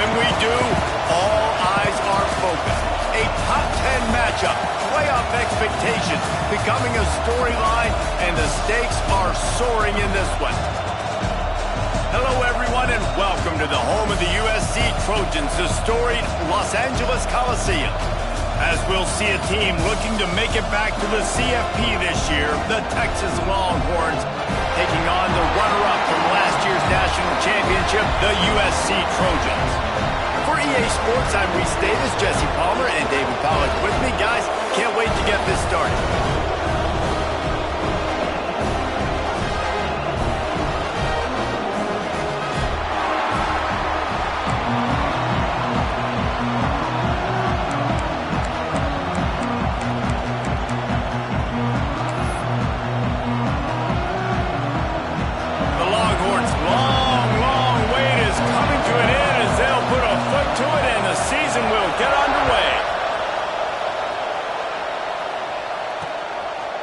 When we do, all eyes are focused. A top 10 matchup, playoff expectations becoming a storyline, and the stakes are soaring in this one. Hello, everyone, and welcome to the home of the USC Trojans, the storied Los Angeles Coliseum. As we'll see a team looking to make it back to the CFP this year, the Texas Longhorns taking on the runner-up from last year's national championship, the USC Trojans. For EA Sports, I'm Reese Davis, Jesse Palmer, and David Pollack with me. Guys, can't wait to get this started.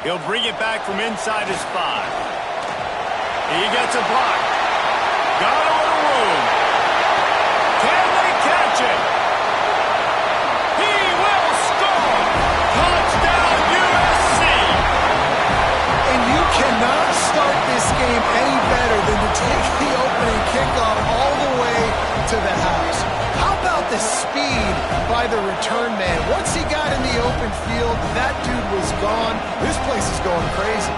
He'll bring it back from inside his 5. He gets a block. Got a little room. Can they catch it? He will score! Touchdown USC! And you cannot start this game any better than to take the opening kickoff all the way to the house. How about the speed by the return man? Once he got in the open field, that dude was gone. This place is going crazy.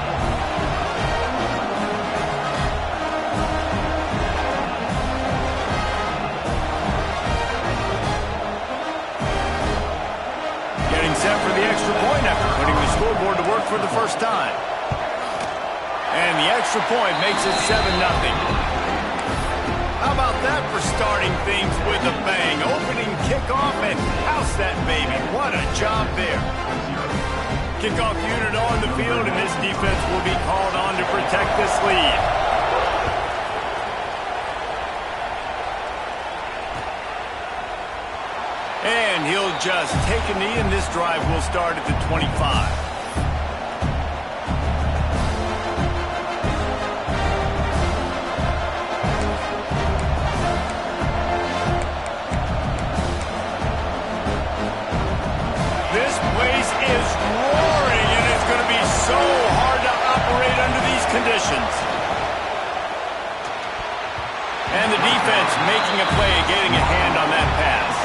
Getting set for the extra point after putting the scoreboard to work for the first time. And the extra point makes it 7-0. How about that for starting things with a bang? Opening kickoff and house that baby. What a job there. Kickoff unit on the field, and this defense will be called on to protect this lead. And he'll just take a knee, and this drive will start at the 25. So hard to operate under these conditions. And the defense making a play, getting a hand on that pass.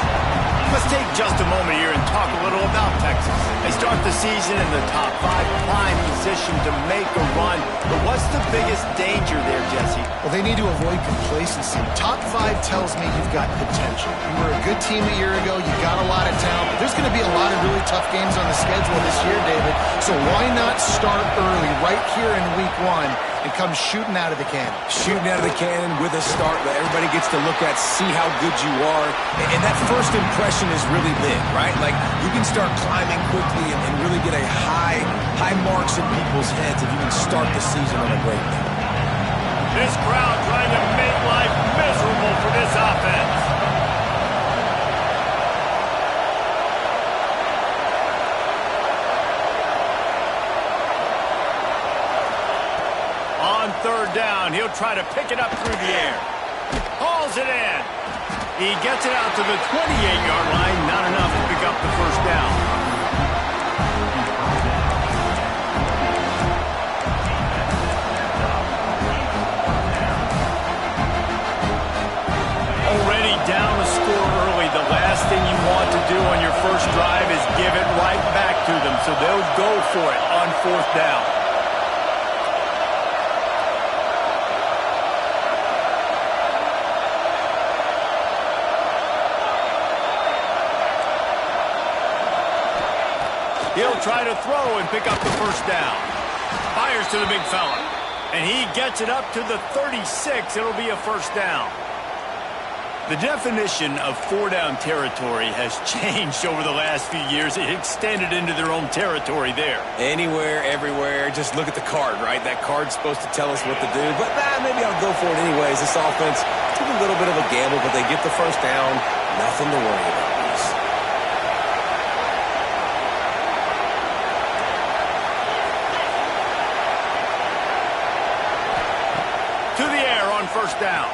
Let's take just a moment here and talk a little about Texas. They start the season in the top 5, prime position to make a run. But what's the biggest danger there, Jesse? Well, they need to avoid complacency. Top 5 tells me you've got potential. You were a good team a year ago. You got a lot of talent. But there's going to be a lot of really tough games on the schedule this year, David. So why not start early right here in week 1 and come shooting out of the cannon? Shooting out of the cannon with a start that everybody gets to look at, see how good you are. And that first impression is really big, right? Like, you can start climbing quickly and really get a high marks in people's heads if you can start the season on a great note. This crowd trying to make life miserable for this offense. On third down, he'll try to pick it up through the air. Hauls it in. He gets it out to the 28-yard line. Not enough to pick up the first down. Already down a score early. The last thing you want to do on your first drive is give it right back to them. So they'll go for it on fourth down. He'll try to throw and pick up the first down. Fires to the big fella. And he gets it up to the 36. It'll be a first down. The definition of four-down territory has changed over the last few years. It extended into their own territory there. Anywhere, everywhere. Just look at the card, right? That card's supposed to tell us what to do. But maybe I'll go for it anyways. This offense took a little bit of a gamble, but they get the first down. Nothing to worry about. To the air on first down.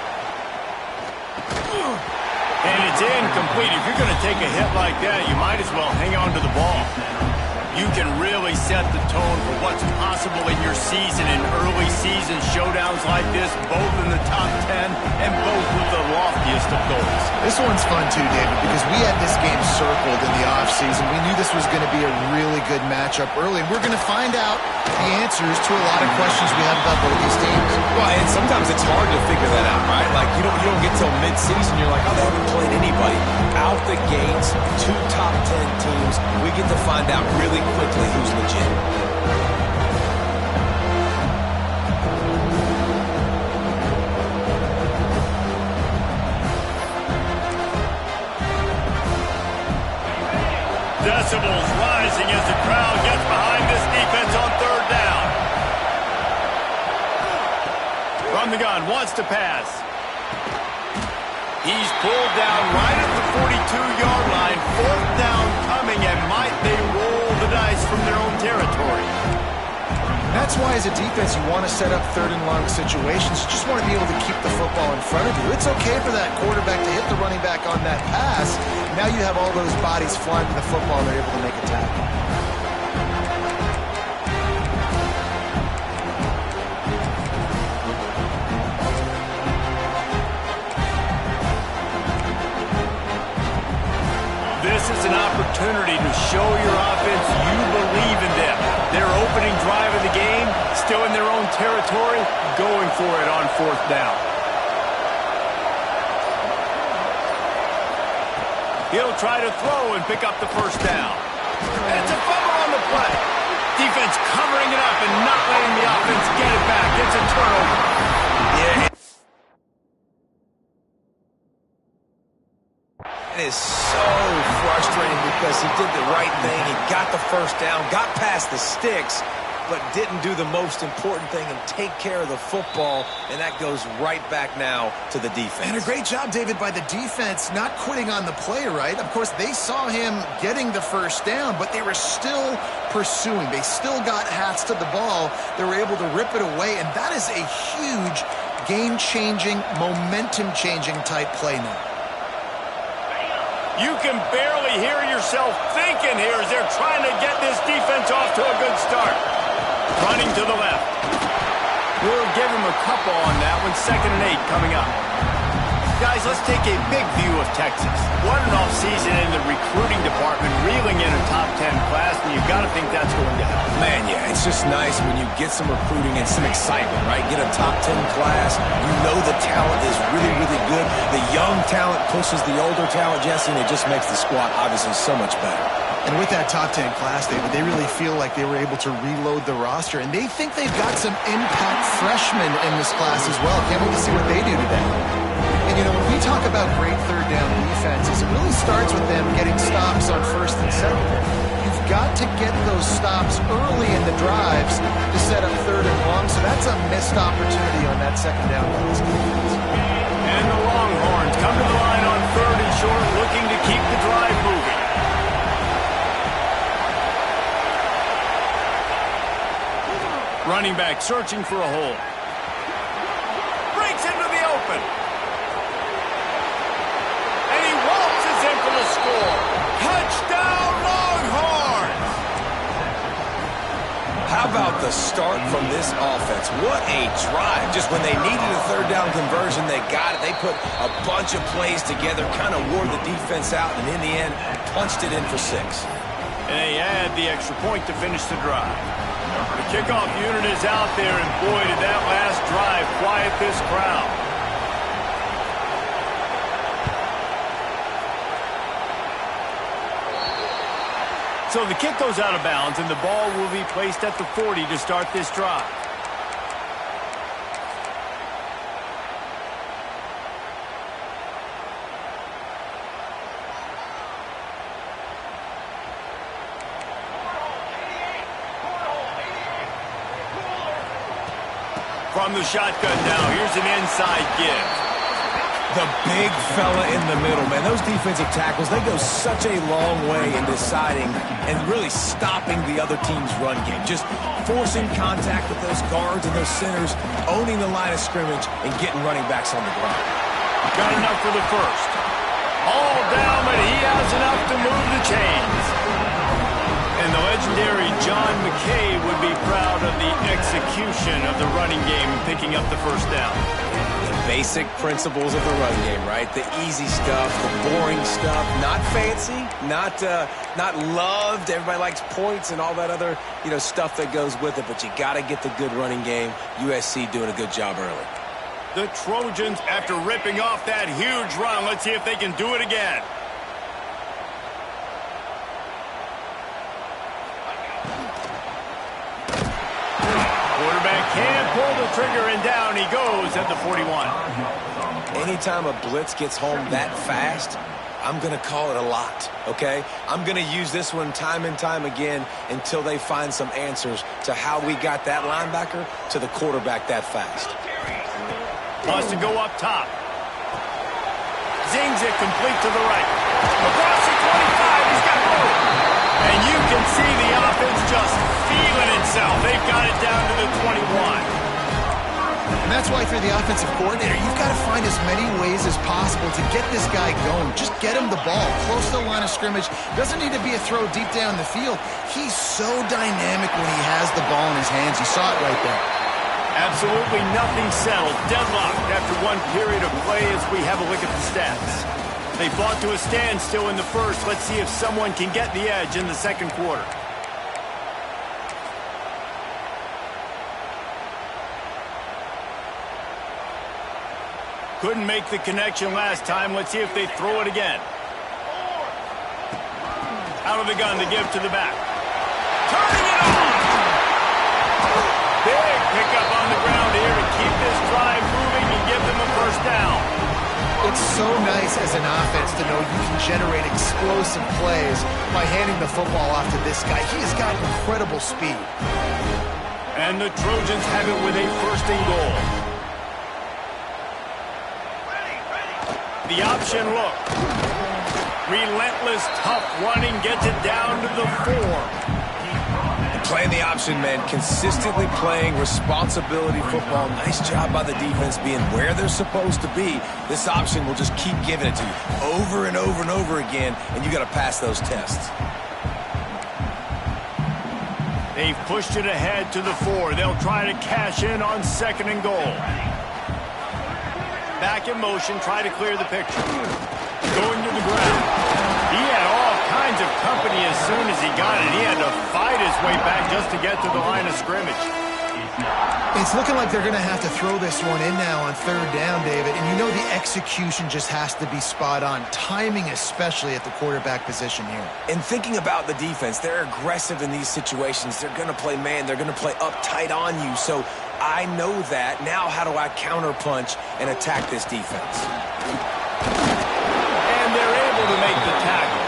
And it's incomplete. If you're going to take a hit like that, you might as well hang on to the ball. You can really set the tone for what's possible in your season in early season showdowns like this, both in the top 10 and both with the loftiest of goals. This one's fun too, David, because we had this game circled in the offseason. We knew this was going to be a really good matchup early, and we're going to find out the answers to a lot of questions we have about both these teams. Well, and sometimes it's hard to figure that out, right? Like, you don't get till mid-season, you're like, oh, they haven't played anybody. Out the gates, 2 top 10 teams, we get to find out really quickly who's legit. Decibels rising as the crowd gets behind this defense on third down. From the gun, wants to pass. He's pulled down right at the 42-yard line. Fourth down coming, and might they roll the dice from their own territory. That's why, as a defense, you want to set up third and long situations. You just want to be able to keep the football in front of you. It's okay for that quarterback to hit the running back on that pass. Now you have all those bodies flying to the football, and they're able to make a tackle. This is an opportunity to show your offense you believe in them. Their opening drive of the game, still in their own territory, going for it on fourth down. He'll try to throw and pick up the first down. It's a fumble on the play. Defense covering it up and not letting the offense get it back. It's a turnover. Yeah. It is so frustrating because he did the right thing. He got the first down, got past the sticks, but didn't do the most important thing and take care of the football, and that goes right back now to the defense. And a great job, David, by the defense not quitting on the play, right? Of course, they saw him getting the first down, but they were still pursuing. They still got hats to the ball. They were able to rip it away, and that is a huge game-changing, momentum-changing type play now. You can barely hear yourself thinking here as they're trying to get this defense off to a good start. Running to the left. We'll give him a couple on that one. 2nd and 8 coming up. Guys, let's take a big view of Texas. What an offseason in the recruiting department, reeling in a top 10 class, and you've got to think that's going to help. Man, yeah, it's just nice when you get some recruiting and some excitement, right? Get a top 10 class. You know the talent is really, really good. The young talent pushes the older talent, Jesse, and it just makes the squad obviously so much better. And with that top 10 class, David, they really feel like they were able to reload the roster, and they think they've got some impact freshmen in this class as well. Can't wait to see what they do today. And, you know, when we talk about great third down defenses, it really starts with them getting stops on 1st and 2nd. You've got to get those stops early in the drives to set up 3rd and long, so that's a missed opportunity on that 2nd down by this defense. And the Longhorns come to the line on 3rd and short, looking to keep the drive moving. Running back searching for a hole. Breaks into the open. And he waltzes in for the score. Touchdown, Longhorns! How about the start from this offense? What a drive. Just when they needed a 3rd down conversion, they got it. They put a bunch of plays together, kind of wore the defense out, and in the end, punched it in for 6. And they add the extra point to finish the drive. The kickoff unit is out there, and boy, did that last drive quiet this crowd. So the kick goes out of bounds, and the ball will be placed at the 40 to start this drive. From the shotgun now, here's an inside give. The big fella in the middle, man. Those defensive tackles, they go such a long way in deciding and really stopping the other team's run game. Just forcing contact with those guards and those centers, owning the line of scrimmage, and getting running backs on the ground. Got enough for the first. All down, but he has enough to move the chains. And the legendary John McKay would be proud of the execution of the running game and picking up the first down. The basic principles of the run game, right? The easy stuff, the boring stuff, not fancy, not loved. Everybody likes points and all that other, stuff that goes with it, but you got to get the good running game. USC doing a good job early. The Trojans, after ripping off that huge run, let's see if they can do it again. Quarterback can pull the trigger, and down he goes at the 41. Anytime a blitz gets home that fast, I'm going to call it a lot, okay? I'm going to use this one time and time again until they find some answers to how we got that linebacker to the quarterback that fast. Wants to go up top. Zings it complete to the right. Across the 25, he's got room. And you can see the offense just feeling itself. They've got it down to the 21. And that's why if you're the offensive coordinator, you've got to find as many ways as possible to get this guy going. Just get him the ball close to the line of scrimmage. Doesn't need to be a throw deep down the field. He's so dynamic when he has the ball in his hands. You saw it right there. Absolutely nothing settled. Deadlocked after one period of play as we have a look at the stats. They fought to a standstill in the first. Let's see if someone can get the edge in the second quarter. Couldn't make the connection last time. Let's see if they throw it again. Out of the gun to give to the back. Turning it on! Big pickup on the ground here to keep this drive moving and give them a first down. It's so nice as an offense to know you can generate explosive plays by handing the football off to this guy. He has got incredible speed. And the Trojans have it with a first and goal. The option look. Relentless, tough running gets it down to the 4. Playing the option, man, consistently playing responsibility football. Nice job by the defense being where they're supposed to be. This option will just keep giving it to you over and over and over again, and you got to pass those tests. They've pushed it ahead to the 4. They'll try to cash in on second and goal. Back in motion, try to clear the picture. Going to the ground. He had all kinds of company as soon as he got it. He had to fight his way back just to get to the line of scrimmage. It's looking like they're going to have to throw this one in now on third down, David. And you know the execution just has to be spot on. Timing especially at the quarterback position here. And thinking about the defense, they're aggressive in these situations. They're going to play man. They're going to play uptight on you. So I know that. Now how do I counterpunch and attack this defense? And they're able to make the tackle.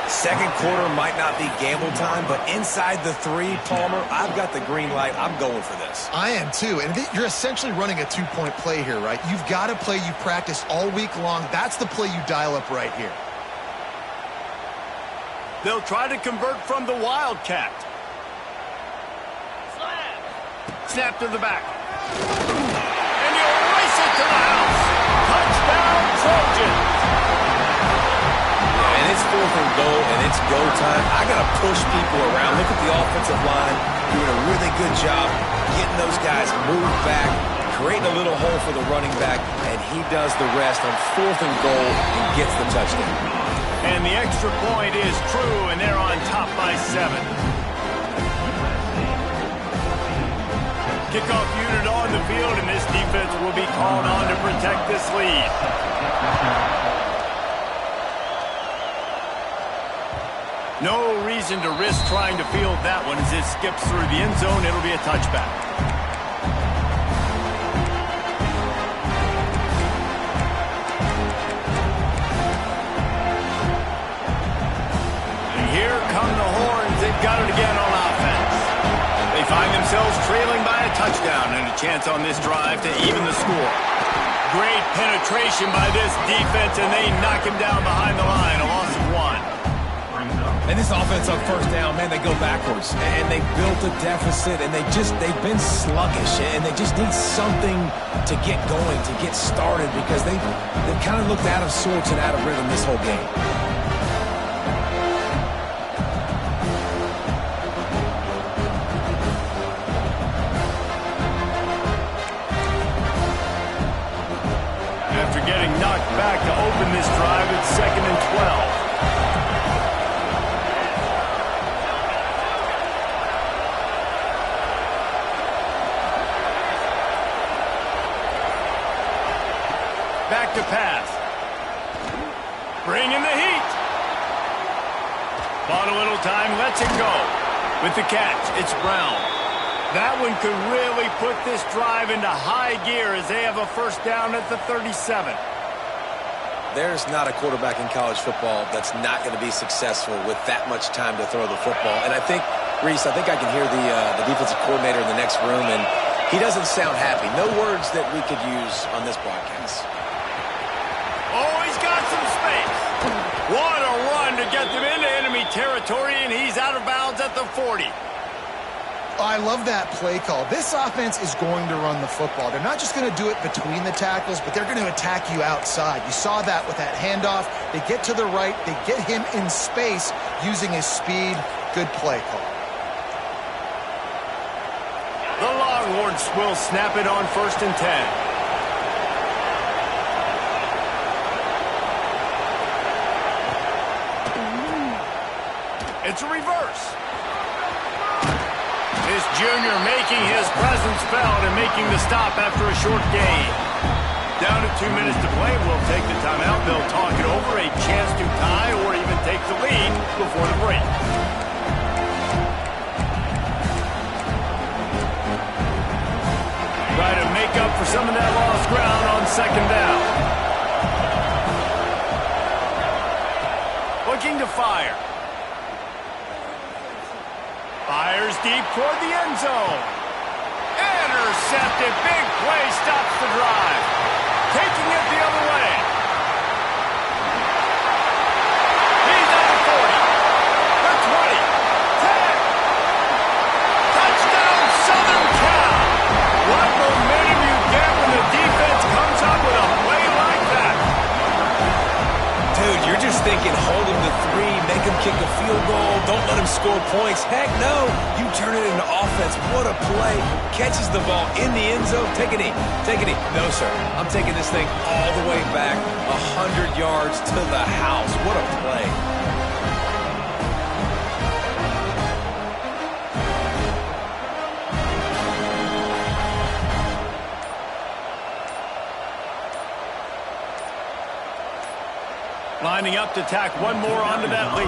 Second quarter might not be gamble time, but inside the 3, Palmer, I've got the green light. I'm going for this. I am too. And you're essentially running a 2-point play here, right? You've got to play you practice all week long. That's the play you dial up right here. They'll try to convert from the Wildcat. Snap to the back. And he'll race it to the house. Touchdown, Trojans. And it's 4th and goal, and it's go time. I got to push people around. Look at the offensive line doing a really good job getting those guys moved back, creating a little hole for the running back, and he does the rest on 4th and goal and gets the touchdown. And the extra point is true, and they're on top by 7. Kickoff unit on the field, and this defense will be called on to protect this lead. No reason to risk trying to field that one as it skips through the end zone. It'll be a touchback. And here come the horns. They've got it again on offense. They find themselves trailing by a touchdown and a chance on this drive to even the score. Great penetration by this defense, and they knock him down behind the line. A loss of 1. And this offense on first down, man, they go backwards. And they built a deficit, and they've been sluggish. And they just need something to get going, to get started, because they've kind of looked out of sorts and out of rhythm this whole game. After getting knocked back to open this drive, it's 2nd and 12. Back to pass. Bring in the heat. Bought a little time, lets it go. With the catch, it's Brown. That one could really put this drive into high gear as they have a first down at the 37. There's not a quarterback in college football that's not going to be successful with that much time to throw the football. And I think, Reese, I can hear the defensive coordinator in the next room, and he doesn't sound happy. No words that we could use on this broadcast. Oh, he's got some space. What a run to get them into enemy territory, and he's out of bounds at the 40. I love that play call. This offense is going to run the football. They're not just going to do it between the tackles, but they're going to attack you outside. You saw that with that handoff. They get to the right. They get him in space using his speed. Good play call. The Longhorns will snap it on 1st and 10. It's a reverse. This junior making his presence felt and making the stop after a short gain. Down to 2 minutes to play. We'll take the timeout. They'll talk it over. A chance to tie or even take the lead before the break. Try to make up for some of that lost ground on 2nd down. Looking to fire. Fires deep toward the end zone. Intercepted. Big play stops the drive. Taking it the other way. He's at the 40. The 20. 10. Touchdown, Southern Cal. What momentum you get when the defense comes up with a play like that. Dude, you're just thinking, hold him to 3, make him kick a field goal, don't let him score points. Heck no, you turn it into offense. What a play. Catches the ball in the end zone. Take a knee. Take a knee. No, sir. I'm taking this thing all the way back 100 yards to the house. What a play. Lining up to tack one more onto that lead.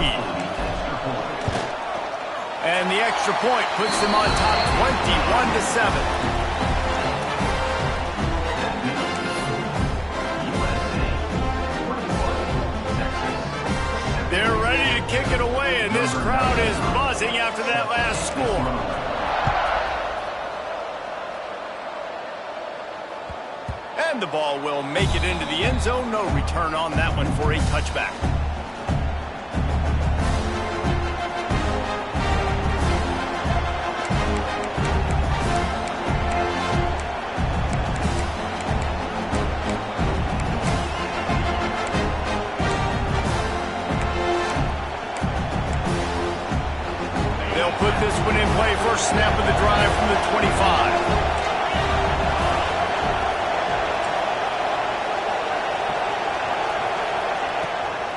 And the extra point puts them on top 21-7. They're ready to kick it away, and this crowd is buzzing after that last score. And the ball will make it into the end zone. No return on that one for a touchback. They'll put this one in play. First snap of the drive from the 25.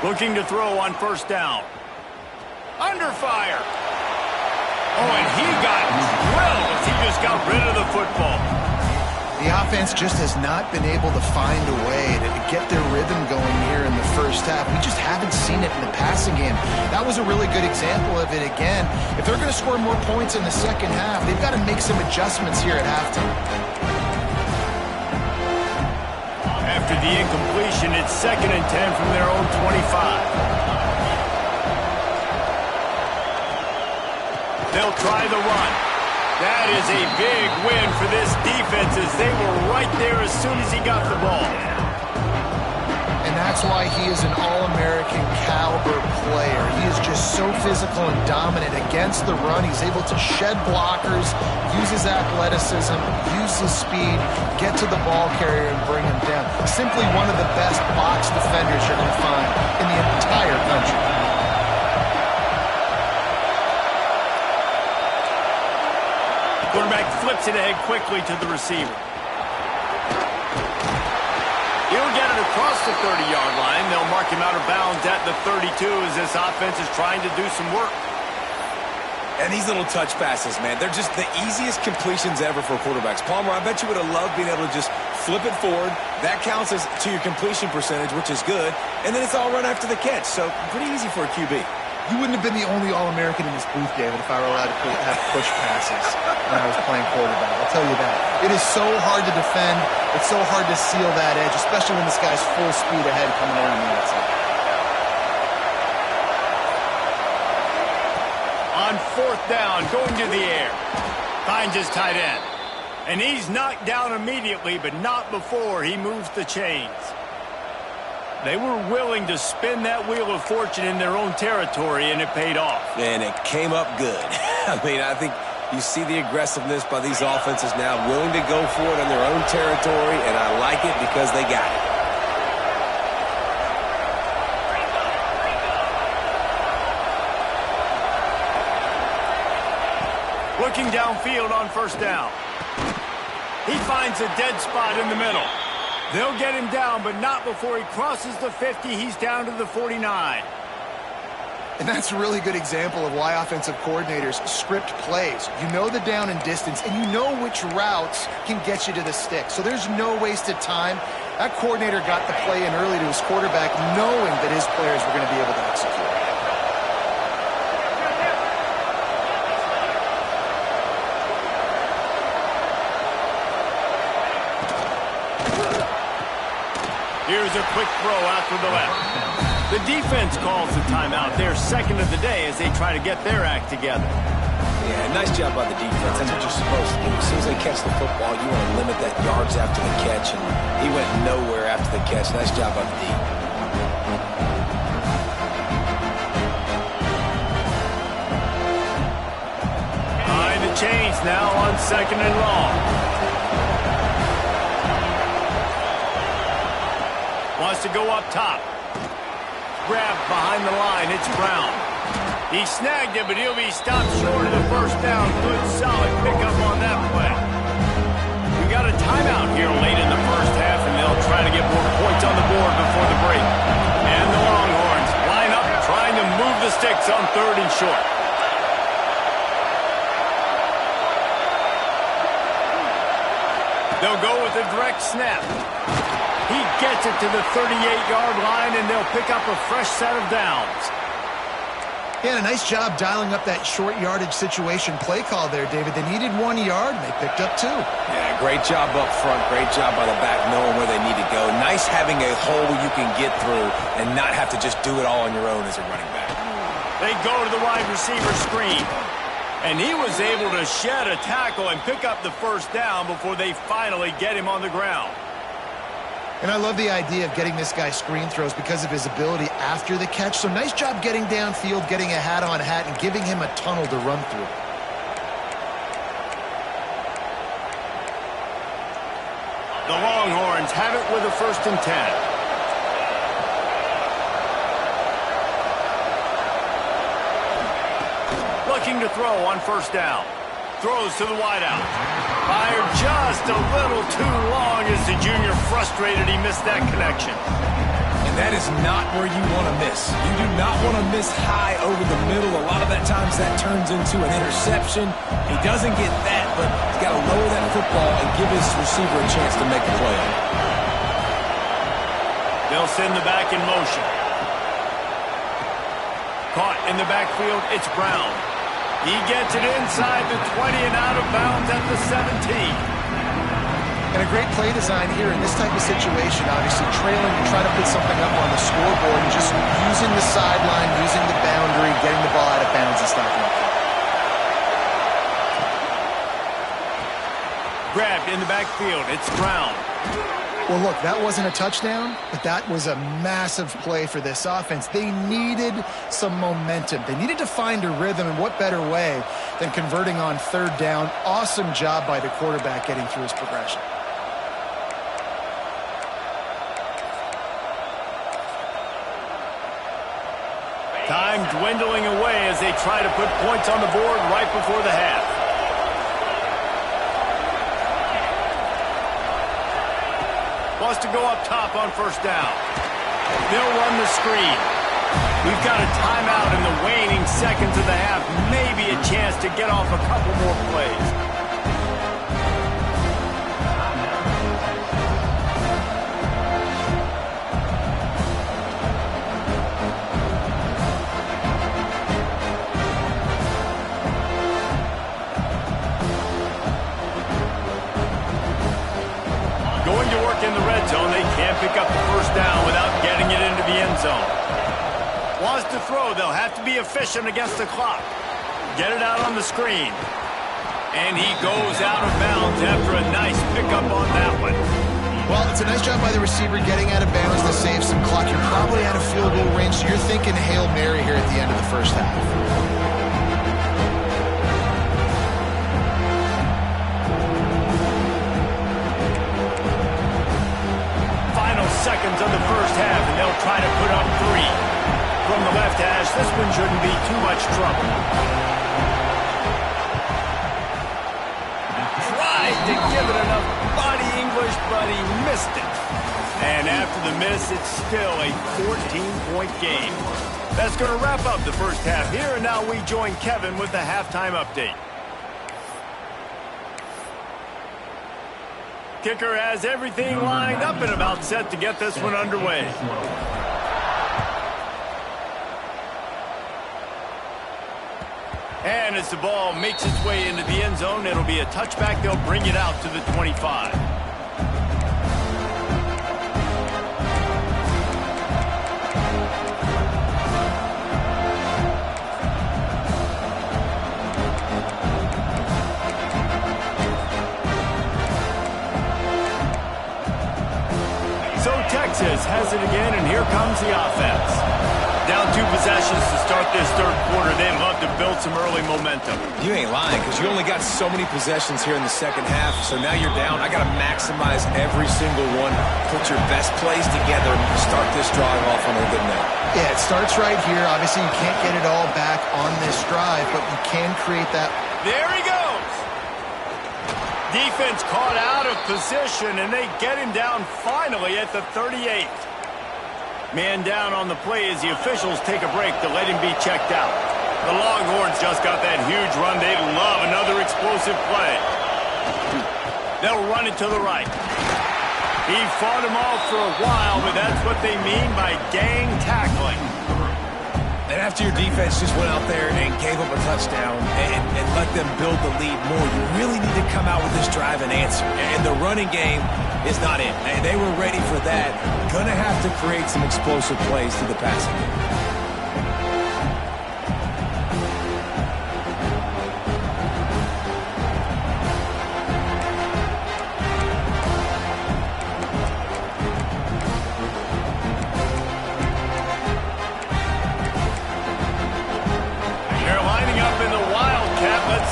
Looking to throw on 1st down. Under fire. Oh, and he got drilled as he just got rid of the football. The offense just has not been able to find a way to get their rhythm going here in the first half. We just haven't seen it in the passing game. That was a really good example of it again. If they're going to score more points in the second half, they've got to make some adjustments here at halftime. After the incompletion, it's 2nd and 10 from their own 25. They'll try the run. That is a big win for this defense as they were right there as soon as he got the ball. And that's that's why he is an All-American caliber player. He is just so physical and dominant against the run. He's able to shed blockers, use his athleticism, use his speed, get to the ball carrier and bring him down. Simply one of the best box defenders you're going to find in the entire country. Quarterback flips it ahead quickly to the receiver. He'll get it across the 30-yard line. They'll mark him out of bounds at the 32 as this offense is trying to do some work. And these little touch passes, man, they're just the easiest completions ever for quarterbacks. Palmer, I bet you would have loved being able to just flip it forward. That counts as to your completion percentage, which is good. And then it's all run after the catch. So pretty easy for a QB. You wouldn't have been the only All-American in this booth, David, if I were allowed to have push passes when I was playing quarterback. I'll tell you that. It is so hard to defend. It's so hard to seal that edge, especially when this guy's full speed ahead coming around the outside. On fourth down, going to the air. Finds his tight end. And he's knocked down immediately, but not before he moves the chains. They were willing to spin that wheel of fortune in their own territory, and it paid off. And it came up good. I mean, I think you see the aggressiveness by these offenses now, willing to go for it in their own territory, and I like it because they got it. Looking downfield on first down. He finds a dead spot in the middle. They'll get him down, but not before he crosses the 50. He's down to the 49. And that's a really good example of why offensive coordinators script plays. You know the down and distance, and you know which routes can get you to the stick. So there's no wasted time. That coordinator got the play in early to his quarterback, knowing that his players were going to be able to execute. Here's a quick throw out to the left. The defense calls the timeout. They're second of the day as they try to get their act together. Yeah, nice job by the defense. That's what you're supposed to do. As soon as they catch the football, you want to limit that yards after the catch, and he went nowhere after the catch. Nice job by the D. Behind the chains now on second and long. Wants to go up top. Grab behind the line. It's Brown. He snagged it, but he'll be stopped short of the first down. Good, solid pickup on that play. We got a timeout here late in the first half, and they'll try to get more points on the board before the break. And the Longhorns line up, trying to move the sticks on third and short. They'll go with a direct snap. He gets it to the 38-yard line, and they'll pick up a fresh set of downs. Yeah, and a nice job dialing up that short yardage situation play call there, David. They needed 1 yard, and they picked up 2. Yeah, great job up front. Great job by the back knowing where they need to go. Nice having a hole you can get through and not have to just do it all on your own as a running back. They go to the wide receiver screen. And he was able to shed a tackle and pick up the first down before they finally get him on the ground. And I love the idea of getting this guy screen throws because of his ability after the catch. So nice job getting downfield, getting a hat-on-hat, and giving him a tunnel to run through. The Longhorns have it with a 1st and 10. Looking to throw on first down. Throws to the wideout. Fired just a little too long as the junior frustrated he missed that connection. And that is not where you want to miss. You do not want to miss high over the middle. A lot of that times that turns into an interception. He doesn't get that, but he's got to lower that football and give his receiver a chance to make a play. They'll send the back in motion. Caught in the backfield, it's Brown. He gets it inside the 20 and out of bounds at the 17. And a great play design here in this type of situation, obviously trailing to try to put something up on the scoreboard and just using the sideline, using the boundary, getting the ball out of bounds and stopping it. Grabbed in the backfield, it's Brown. Well, look, that wasn't a touchdown, but that was a massive play for this offense. They needed some momentum. They needed to find a rhythm, and what better way than converting on third down. Awesome job by the quarterback getting through his progression. Time dwindling away as they try to put points on the board right before the half. Wants to go up top on first down. They'll run the screen. We've got a timeout in the waning seconds of the half. Maybe a chance to get off a couple more plays. Going to work in the red zone. They can't pick up the first down without getting it into the end zone. Wants to throw. They'll have to be efficient against the clock. Get it out on the screen. And he goes out of bounds after a nice pickup on that one. Well, it's a nice job by the receiver getting out of bounds to save some clock. You're probably out of field goal range, so you're thinking Hail Mary here at the end of the first half. Seconds of the first half, and they'll try to put up 3. From the left hash, this one shouldn't be too much trouble. Tried to give it enough body English, but he missed it. And after the miss, it's still a 14-point game. That's going to wrap up the first half here, and now we join Kevin with the halftime update. Kicker has everything lined up and about set to get this one underway. And as the ball makes its way into the end zone, it'll be a touchback. They'll bring it out to the 25. Texas has it again, and here comes the offense. Down 2 possessions to start this third quarter. They'd love to build some early momentum. You ain't lying, because you only got so many possessions here in the second half, so now you're down. I got to maximize every single one, put your best plays together, and start this drive off on a good note. Yeah, it starts right here. Obviously, you can't get it all back on this drive, but you can create that. There he goes. Defense caught out of position, and they get him down finally at the 38th. Man down on the play as the officials take a break to let him be checked out. The Longhorns just got that huge run. They love another explosive play. They'll run it to the right. He fought him off for a while, but that's what they mean by gang tackling. And after your defense just went out there and gave up a touchdown and let them build the lead more, you really need to come out with this drive and answer. And the running game is not in. They were ready for that. Going to have to create some explosive plays to the passing game.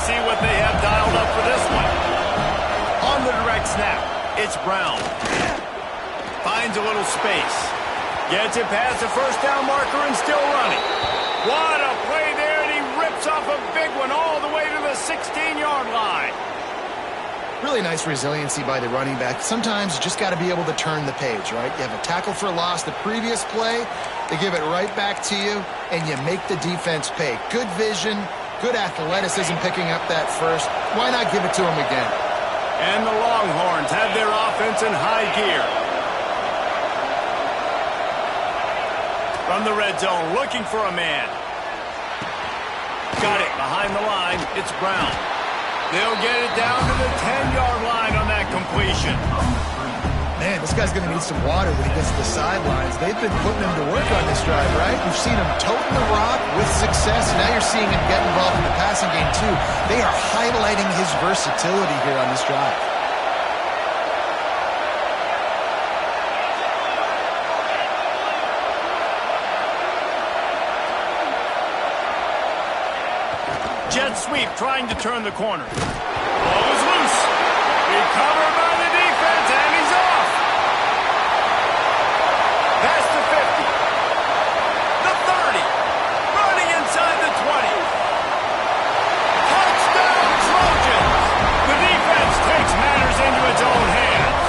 See what they have dialed up for this one. On the direct snap, it's Brown. Finds a little space. Gets it past the first down marker and still running. What a play there, and he rips off a big one all the way to the 16-yard line. Really nice resiliency by the running back. Sometimes you just got to be able to turn the page, right? You have a tackle for loss the previous play, they give it right back to you, and you make the defense pay. Good vision. Good athleticism picking up that first. Why not give it to him again? And the Longhorns have their offense in high gear. From the red zone, looking for a man. Got it behind the line. It's Brown. They'll get it down to the 10-yard line on that completion. Man, this guy's going to need some water when he gets to the sidelines. They've been putting him to work on this drive, right? You've seen him toting the rock with success. Now you're seeing him get involved in the passing game, too. They are highlighting his versatility here on this drive. jet sweep trying to turn the corner. Ball is loose. Recovered by the defense, and he's off. Past the 50. The 30. Running inside the 20. Touchdown, Trojans. The defense takes matters into its own hands.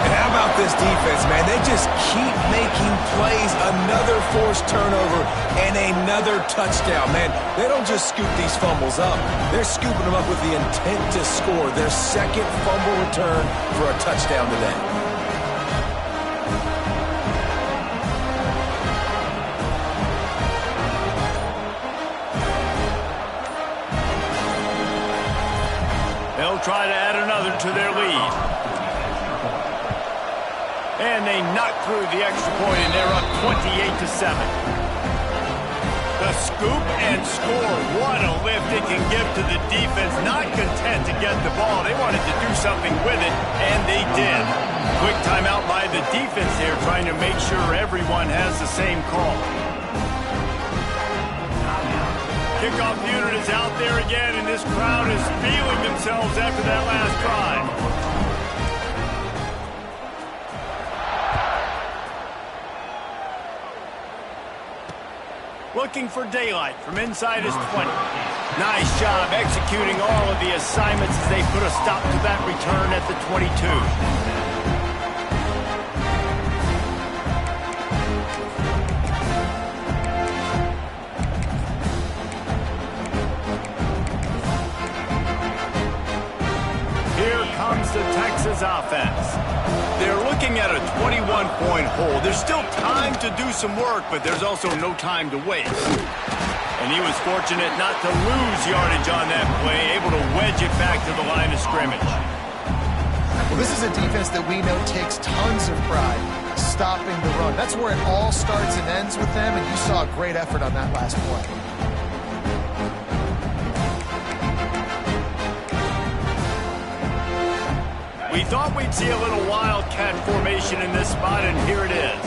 And how about this defense, man? They just keep making plays. Another forced turnover and another touchdown. Man, they don't just scoop these fumbles up. They're scooping them up with the intent to score. Their second fumble return for a touchdown today. They'll try to add another to their lead. And they knock through the extra point, and they're up 28-7. The scoop and score. What a lift it can give to the defense. Not content to get the ball. They wanted to do something with it, and they did. Quick timeout by the defense here, trying to make sure everyone has the same call. Kickoff unit is out there again, and this crowd is feeling themselves after that last drive. Looking for daylight from inside his 20. Nice job executing all of the assignments as they put a stop to that return at the 22. Here comes the Texas offense. They're looking at a 21-point hole. There's still time to do some work, but there's also no time to waste. And he was fortunate not to lose yardage on that play, able to wedge it back to the line of scrimmage. Well, this is a defense that we know takes tons of pride stopping the run. That's where it all starts and ends with them, and you saw a great effort on that last play. We thought we'd see a little wildcat formation in this spot, and here it is.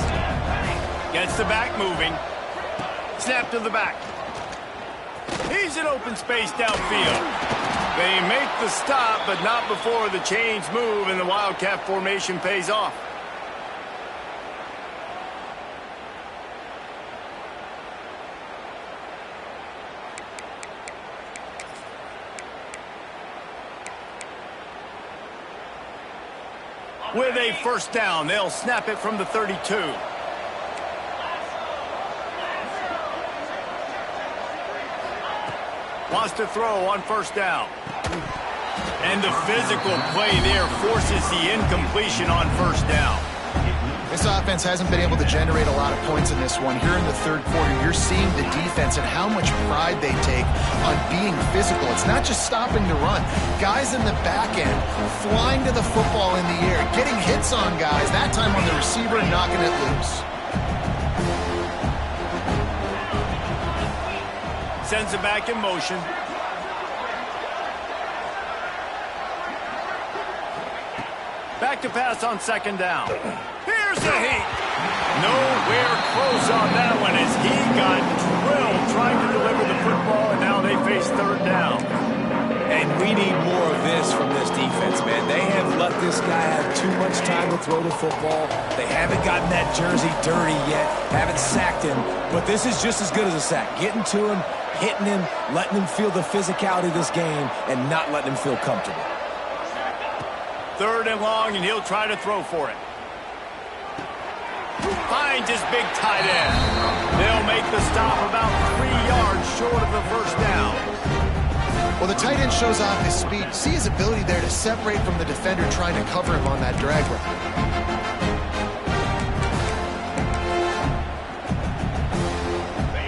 Gets the back moving. Snap to the back. He's in open space downfield. They make the stop, but not before the chains move, and the wildcat formation pays off. With a first down, they'll snap it from the 32. Wants to throw on first down. And the physical play there forces the incompletion on first down. This offense hasn't been able to generate a lot of points in this one. Here in the third quarter, you're seeing the defense and how much pride they take on being physical. It's not just stopping the run. Guys in the back end flying to the football in the air, getting hits on guys, that time on the receiver, knocking it loose. Sends it back in motion. Back to pass on second down. Here's the heat. Nowhere close on that one as he got drilled trying to deliver the football, and now they face third down. And we need more of this from this defense, man. They have let this guy have too much time to throw the football. They haven't gotten that jersey dirty yet, haven't sacked him, but this is just as good as a sack. Getting to him, hitting him, letting him feel the physicality of this game, and not letting him feel comfortable. Third and long, and he'll try to throw for it. Finds his big tight end. They'll make the stop about 3 yards short of the first down. Well, the tight end shows off his speed. See his ability there to separate from the defender trying to cover him on that drag route.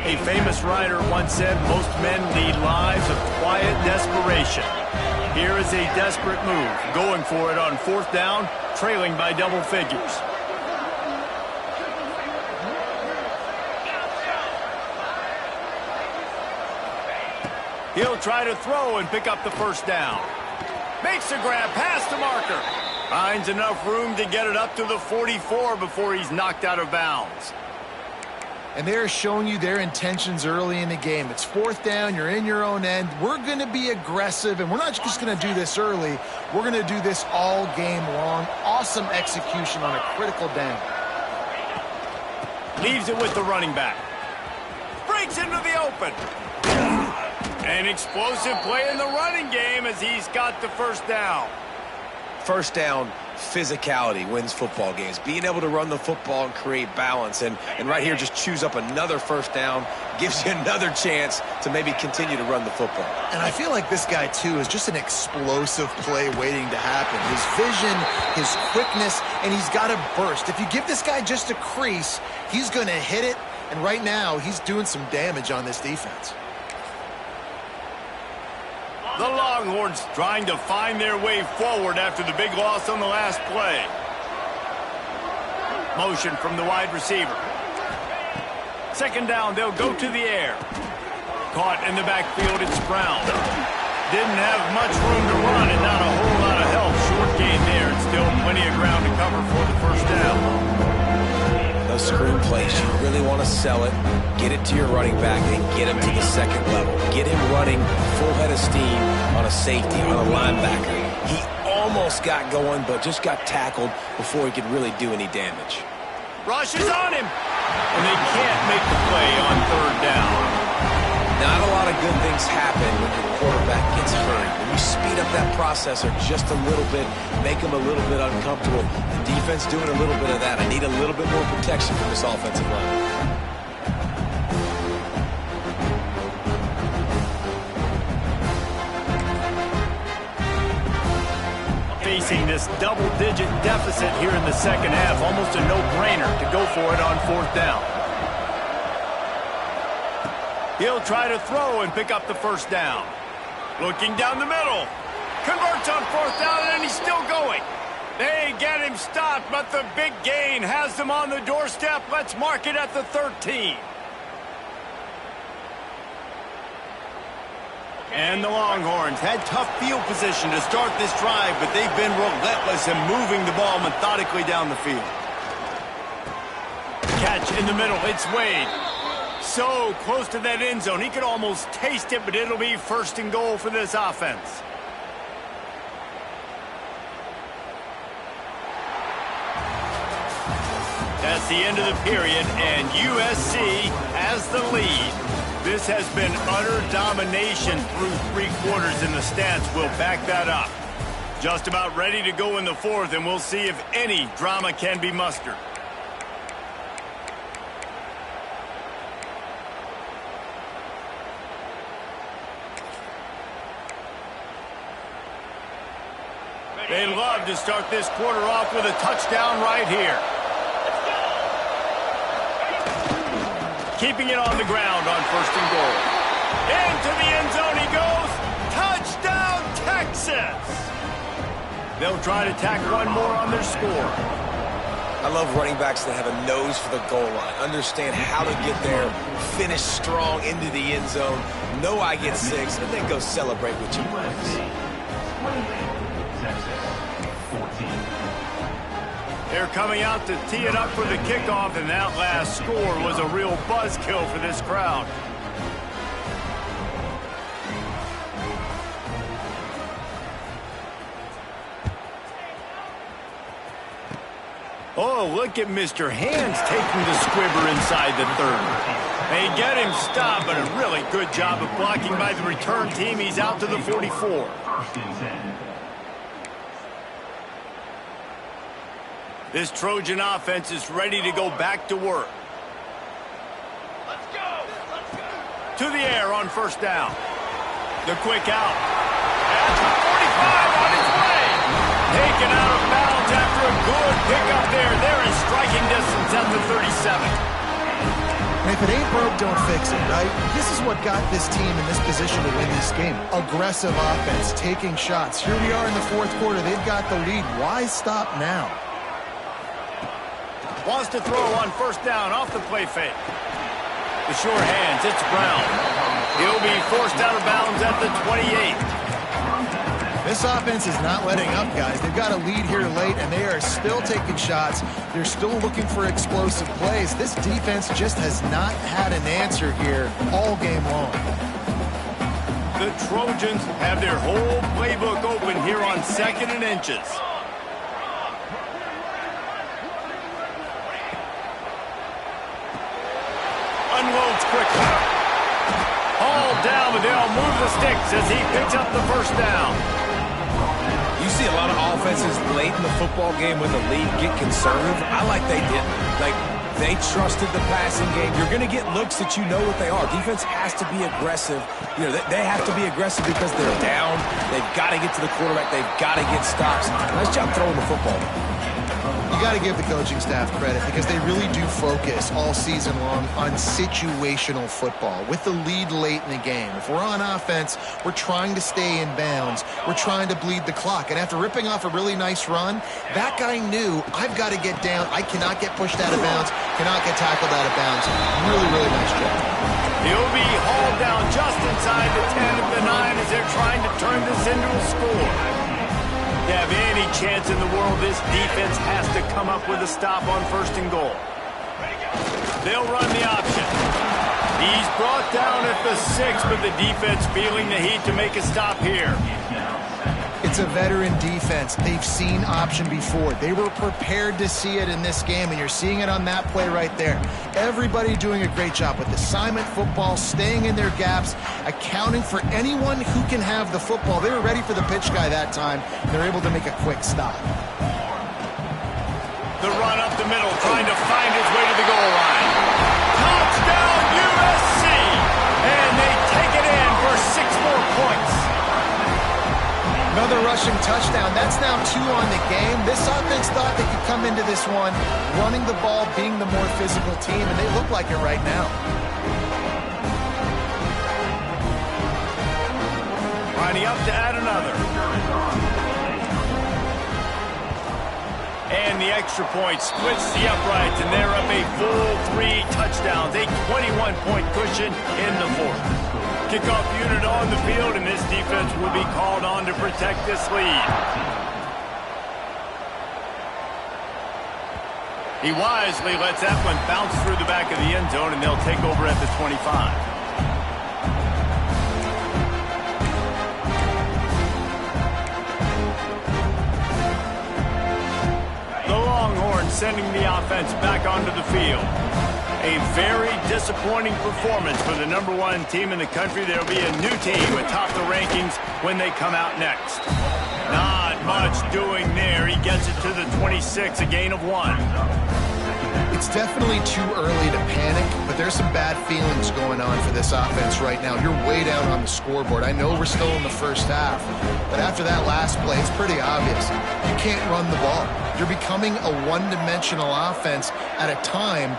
A famous writer once said, most men lead lives of quiet desperation. Here is a desperate move, going for it on fourth down, trailing by double figures. He'll try to throw and pick up the first down. Makes a grab past the marker. Finds enough room to get it up to the 44 before he's knocked out of bounds. and they're showing you their intentions early in the game. It's fourth down, you're in your own end. We're going to be aggressive, and we're not just going to do this early. We're going to do this all game long. Awesome execution on a critical down. Leaves it with the running back. Breaks into the open. An explosive play in the running game as he's got the first down. First down, physicality wins football games. Being able to run the football and create balance. And right here, just choose up another first down, gives you another chance to maybe continue to run the football. And I feel like this guy, too, is just an explosive play waiting to happen. His vision, his quickness, and he's got a burst. If you give this guy just a crease, he's going to hit it. And right now, he's doing some damage on this defense. The Longhorns trying to find their way forward after the big loss on the last play. Motion from the wide receiver. Second down, they'll go to the air. Caught in the backfield, it's Brown. Didn't have much room to run and not a whole lot of help. Short gain there, and still plenty of ground to cover for the first down. Those screen plays, you really want to sell it, get it to your running back, and get him to the second level. Get him running full head of steam on a safety, on a linebacker. He almost got going, but just got tackled before he could really do any damage. Rush is on him, and they can't make the play on third down. Not a lot of good things happen when your quarterback gets hurt. When you speed up that processor just a little bit, make him a little bit uncomfortable. The defense doing a little bit of that. I need a little bit more protection from this offensive line. Facing this double-digit deficit here in the second half, almost a no-brainer to go for it on fourth down. He'll try to throw and pick up the first down. Looking down the middle. Converts on fourth down, and he's still going. They get him stopped, but the big gain has them on the doorstep. Let's mark it at the 13. And the Longhorns had tough field position to start this drive, but they've been relentless in moving the ball methodically down the field. Catch in the middle, it's Wade. So close to that end zone, he could almost taste it, but it'll be first and goal for this offense. That's the end of the period, and USC has the lead. This has been utter domination through three quarters, and the stats will back that up. Just about ready to go in the fourth, and we'll see if any drama can be mustered. They'd love to start this quarter off with a touchdown right here. Keeping it on the ground on first and goal. Into the end zone he goes. Touchdown, Texas! They'll try to tack one more on their score. I love running backs that have a nose for the goal line. Understand how to get there, finish strong into the end zone, know I get 6, and then go celebrate with your friends. They're coming out to tee it up for the kickoff, and that last score was a real buzzkill for this crowd. Oh, look at Mr. Hands taking the squibber inside the 30. They get him stopped, but a really good job of blocking by the return team. He's out to the 44. This Trojan offense is ready to go back to work. Let's go! To the air on first down. The quick out. At the 45 on his way. Taken out of bounds after a good pickup there. They're in striking distance at the 37. And if it ain't broke, don't fix it, right? This is what got this team in this position to win this game. Aggressive offense, taking shots. Here we are in the fourth quarter. They've got the lead. Why stop now? Wants to throw on first down off the play fake. The sure hands, it's Brown. He'll be forced out of bounds at the 28. This offense is not letting up, guys. They've got a lead here late, and they are still taking shots. They're still looking for explosive plays. This defense just has not had an answer here all game long. The Trojans have their whole playbook open here on 2nd and inches. Unloads quickly. Hauled down, but they'll move the sticks as he picks up the first down. You see a lot of offenses late in the football game when the lead get conservative. I like they didn't. Like, they trusted the passing game. You're going to get looks that you know what they are. Defense has to be aggressive. You know, they have to be aggressive because they're down. They've got to get to the quarterback. They've got to get stops. Nice job throwing the football. You got to give the coaching staff credit because they really do focus all season long on situational football with the lead late in the game. If we're on offense, we're trying to stay in bounds. We're trying to bleed the clock. And after ripping off a really nice run, that guy knew, I've got to get down. I cannot get pushed out of bounds, cannot get tackled out of bounds. Really, really nice job. He'll be hauled down just inside the 10 of the 9 as they're trying to turn this into a score. To have any chance in the world, this defense has to come up with a stop on 1st and goal. They'll run the option. He's brought down at the 6, but the defense feeling the heat to make a stop here. It's a veteran defense. They've seen option before. They were prepared to see it in this game, and you're seeing it on that play right there. Everybody doing a great job with assignment football, staying in their gaps, accounting for anyone who can have the football. They were ready for the pitch guy that time, and they're able to make a quick stop. The run up the middle, trying to find his way to the goal line. Touchdown, USC! And they take it in for 6 more points. Another rushing touchdown. That's now 2 on the game. This offense thought they could come into this one running the ball, being the more physical team, and they look like it right now. Lining up to add another. And the extra point splits the uprights, and they're up a full 3 touchdowns, a 21-point cushion in the 4th. Kickoff unit on the field, and this defense will be called on to protect this lead. He wisely lets that one bounce through the back of the end zone, and they'll take over at the 25. The Longhorns sending the offense back onto the field. A very disappointing performance for the #1 team in the country. There will be a new team atop the rankings when they come out next. Not much doing there. He gets it to the 26, a gain of 1. It's definitely too early to panic, but there's some bad feelings going on for this offense right now. You're way down on the scoreboard. I know we're still in the first half, but after that last play, it's pretty obvious. You can't run the ball. You're becoming a one-dimensional offense at a time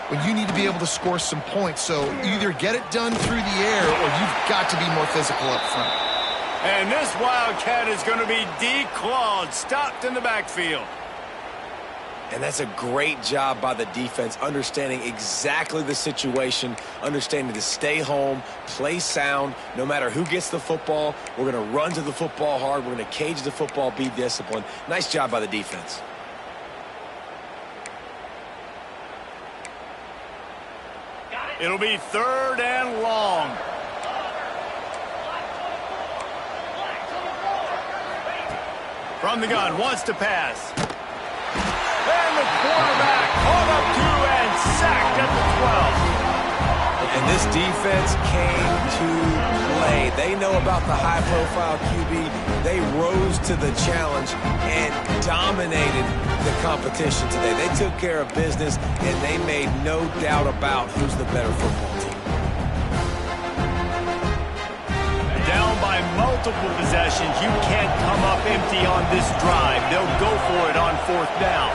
when you need to be able to score some points. So either get it done through the air or you've got to be more physical up front. And this Wildcat is going to be declawed, stopped in the backfield. And that's a great job by the defense, understanding exactly the situation, understanding to stay home, play sound, no matter who gets the football. We're going to run to the football hard. We're going to cage the football, be disciplined. Nice job by the defense. It'll be 3rd and long. From the gun, wants to pass. And the quarterback caught up to and sacked at the 12. And this defense came to play. They know about the high-profile QB. They rose to the challenge and dominated the competition today. They took care of business, and they made no doubt about who's the better football team. Down by multiple possessions, you can't come up empty on this drive. They'll go for it on 4th down.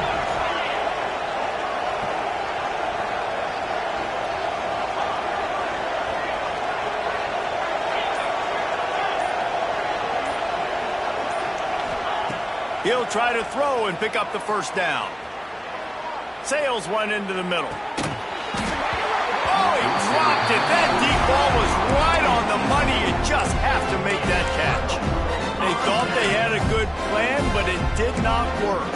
He'll try to throw and pick up the 1st down. Sails one into the middle. Oh, he dropped it. That deep ball was right on the money. You just have to make that catch. They thought they swerve.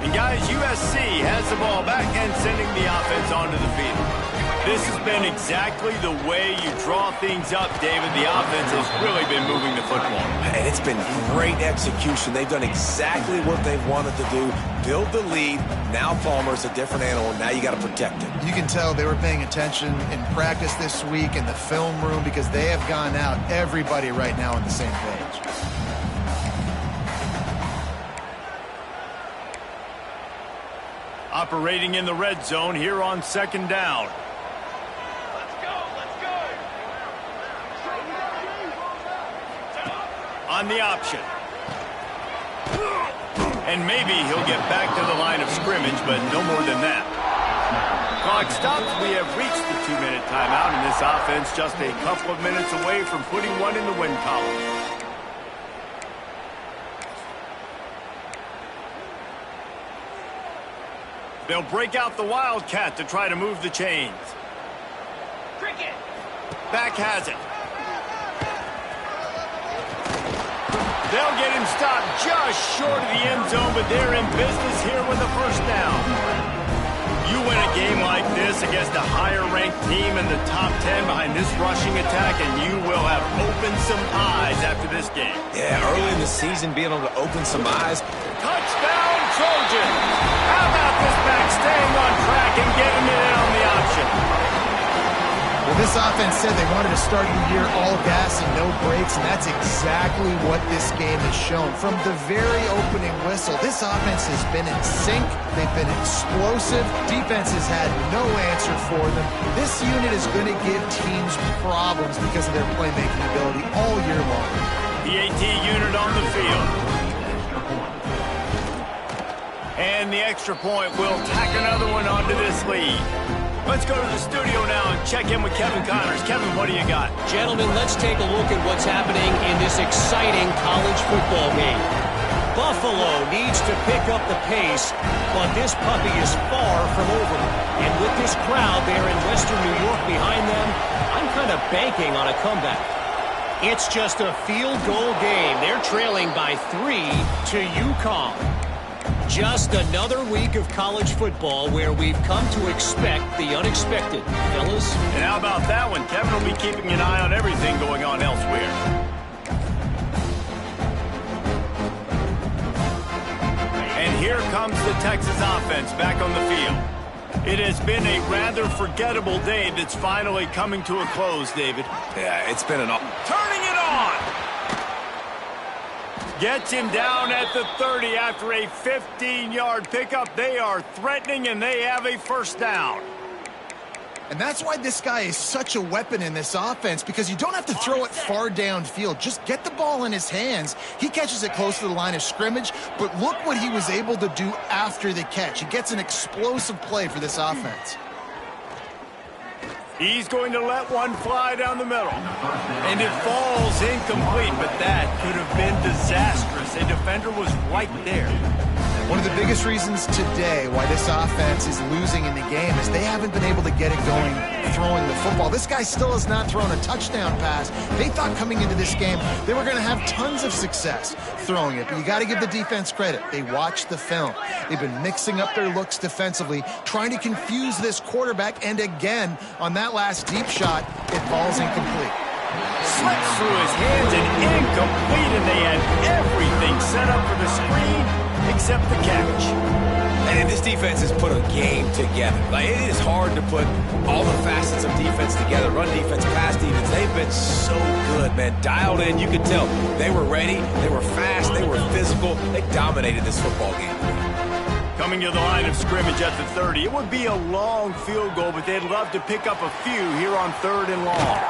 And guys, USC has the ball back and sending the offense onto the field. This has been exactly the way you draw things up, David. The offense has really been moving the football. And it's been great execution. They've done exactly what they've wanted to do. Build the lead. Now Palmer's a different animal. Now you got to protect him. You can tell they were paying attention in practice this week in the film room because they have gone out, everybody right now on the same page. Operating in the red zone here on second down. On the option. And maybe he'll get back to the line of scrimmage, but no more than that. Clock stops. We have reached the 2-minute timeout, and this offense just a couple of minutes away from putting one in the win column. They'll break out the Wildcat to try to move the chains. Cricket. Back has it. They'll get him stopped just short of the end zone, but they're in business here with the first down. You win a game like this against a higher-ranked team in the top 10 behind this rushing attack, and you will have opened some eyes after this game. Yeah, early in the season, being able to open some eyes. Touchdown, Trojan! How about this back staying on track and getting it in on the option? Well, this offense said they wanted to start the year all gas and no brakes, and that's exactly what this game has shown. From the very opening whistle, this offense has been in sync. They've been explosive. Defense has had no answer for them. This unit is going to give teams problems because of their playmaking ability all year long. The AT unit on the field. And the extra point will tack another one onto this lead. Let's go to the studio now and check in with Kevin Connors. Kevin, what do you got? Gentlemen, let's take a look at what's happening in this exciting college football game. Buffalo needs to pick up the pace, but this puppy is far from over. And with this crowd there in Western New York behind them, I'm kind of banking on a comeback. It's just a field goal game. They're trailing by 3 to UConn. Just another week of college football where we've come to expect the unexpected, fellas. And how about that one? Kevin will be keeping an eye on everything going on elsewhere. And here comes the Texas offense back on the field. It has been a rather forgettable day that's finally coming to a close, David. Yeah, it's been an... Turning it on! Gets him down at the 30 after a 15-yard pickup. They are threatening, and they have a first down. And that's why this guy is such a weapon in this offense, because you don't have to throw it far downfield. Just get the ball in his hands. He catches it close to the line of scrimmage, but look what he was able to do after the catch. He gets an explosive play for this offense. He's going to let one fly down the middle. And it falls incomplete, but that could have been disastrous. A defender was right there. One of the biggest reasons today why this offense is losing in the game is they haven't been able to get it going throwing the football. This guy still has not thrown a touchdown pass. They thought coming into this game they were going to have tons of success throwing it, but you got to give the defense credit. They watched the film. They've been mixing up their looks defensively, trying to confuse this quarterback, and again, on that last deep shot, it falls incomplete. Slips through his hands and incomplete, and they had everything set up for the screen except the catch. And this defense has put a game together. Like, it is hard to put all the facets of defense together. Run defense, pass defense. They've been so good, man. Dialed in. You could tell they were ready. They were fast. They were physical. They dominated this football game. Coming to the line of scrimmage at the 30. It would be a long field goal, but they'd love to pick up a few here on 3rd and long.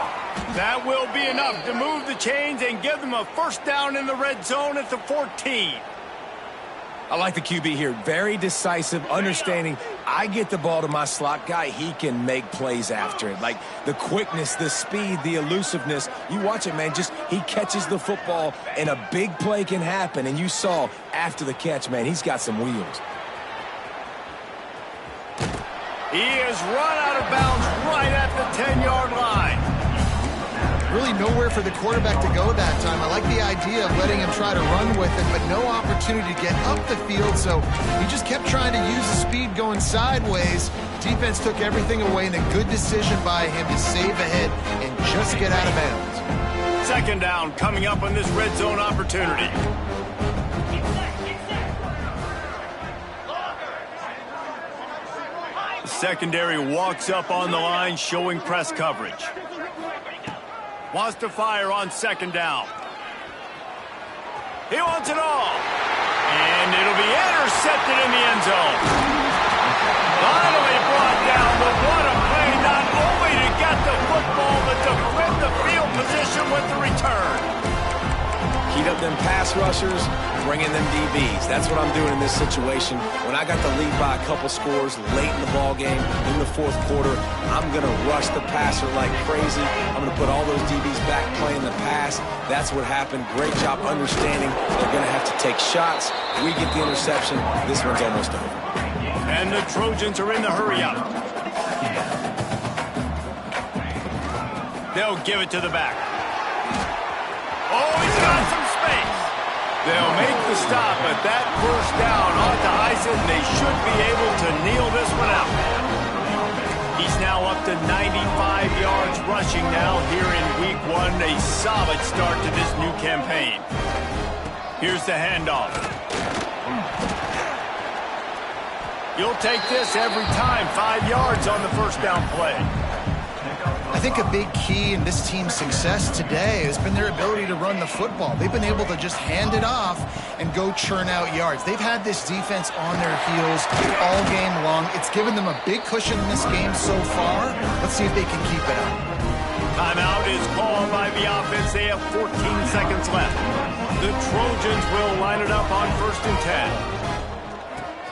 That will be enough to move the chains and give them a first down in the red zone at the 14. I like the QB here. Very decisive, understanding I get the ball to my slot guy, he can make plays after it. Like the quickness, the speed, the elusiveness. You watch it, man. Just he catches the football and a big play can happen. And you saw after the catch, man, he's got some wheels. He is run out of bounds right at the 10-yard line. Really nowhere for the quarterback to go that time. I like the idea of letting him try to run with it, but no opportunity to get up the field, so he just kept trying to use the speed going sideways. Defense took everything away, and a good decision by him to save ahead and just get out of bounds. Second down coming up on this red zone opportunity. The secondary walks up on the line, showing press coverage. Wants to fire on second down. He wants it all. And it'll be intercepted in the end zone. Finally brought down, but what a play, not only to get the football, but to flip the field position with the return. Heat up them pass rushers, bring in them DBs. That's what I'm doing in this situation. When I got the lead by a couple scores late in the ball game, in the fourth quarter, I'm going to rush the passer like crazy. I'm going to put all those DBs back playing the pass. That's what happened. Great job understanding they're going to have to take shots. We get the interception. This one's almost over. And the Trojans are in the hurry-up. They'll give it to the back. Oh, he's got some space. They'll make the stop, but that first down ought to ice it, and they should be able to kneel this one out. He's now up to 95 yards rushing now here in week one. A solid start to this new campaign. Here's the handoff. You'll take this every time. 5 yards on the first down play. I think a big key in this team's success today has been their ability to run the football. They've been able to just hand it off and go churn out yards. They've had this defense on their heels all game long. It's given them a big cushion in this game so far. Let's see if they can keep it up. Timeout is called by the offense. They have 14 seconds left. The Trojans will line it up on 1st and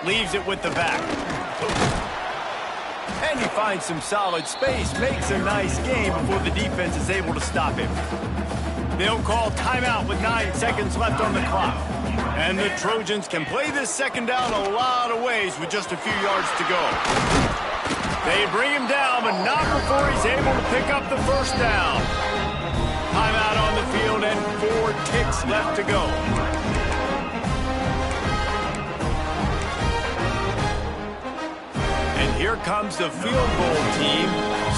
10. Leaves it with the back. And he finds some solid space, makes a nice game before the defense is able to stop him. They'll call timeout with 9 seconds left on the clock. And the Trojans can play this second down a lot of ways with just a few yards to go. They bring him down, but not before he's able to pick up the first down. Timeout on the field and 4 ticks left to go. Here comes the field goal team.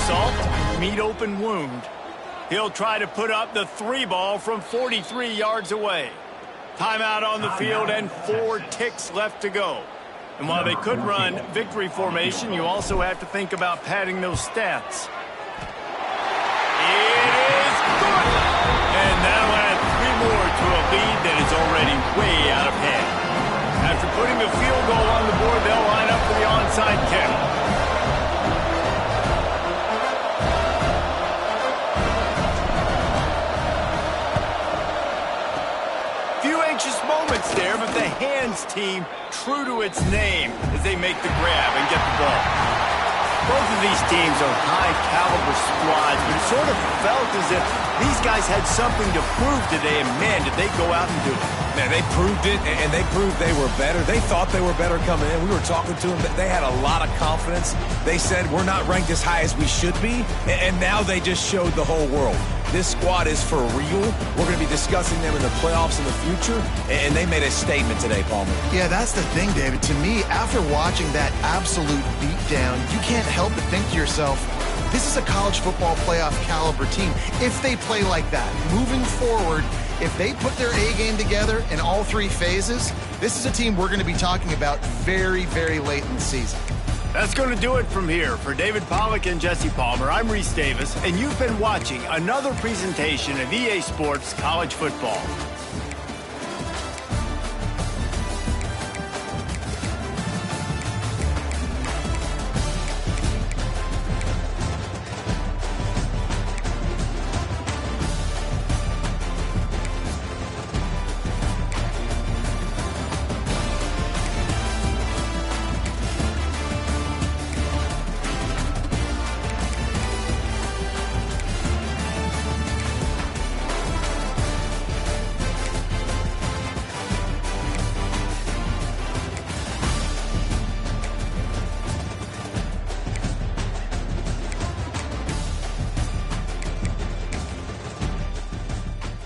Salt, meet open wound. He'll try to put up the 3 ball from 43 yards away. Timeout on the field and 4 ticks left to go. And while they could run victory formation, you also have to think about padding those stats. It is good! And that'll add 3 more to a lead that is already way out of hand. After putting the field goal on the board, they'll line up for the onside kick. Few anxious moments there, but the hands team true to its name as they make the grab and get the ball. Both of these teams are high-caliber squads, but it sort of felt as if these guys had something to prove today, and man, did they go out and do it. Man, they proved it, and they proved they were better. They thought they were better coming in. We were talking to them. They had a lot of confidence. They said, we're not ranked as high as we should be, and now they just showed the whole world. This squad is for real. We're going to be discussing them in the playoffs in the future, and they made a statement today, Palmer. Yeah, that's the thing, David. To me, after watching that absolute beatdown, you can't help but think to yourself, this is a college football playoff caliber team. If they play like that, moving forward, if they put their A game together in all 3 phases, this is a team we're going to be talking about very, very late in the season. That's going to do it from here. For David Pollack and Jesse Palmer, I'm Reese Davis, and you've been watching another presentation of EA Sports College Football.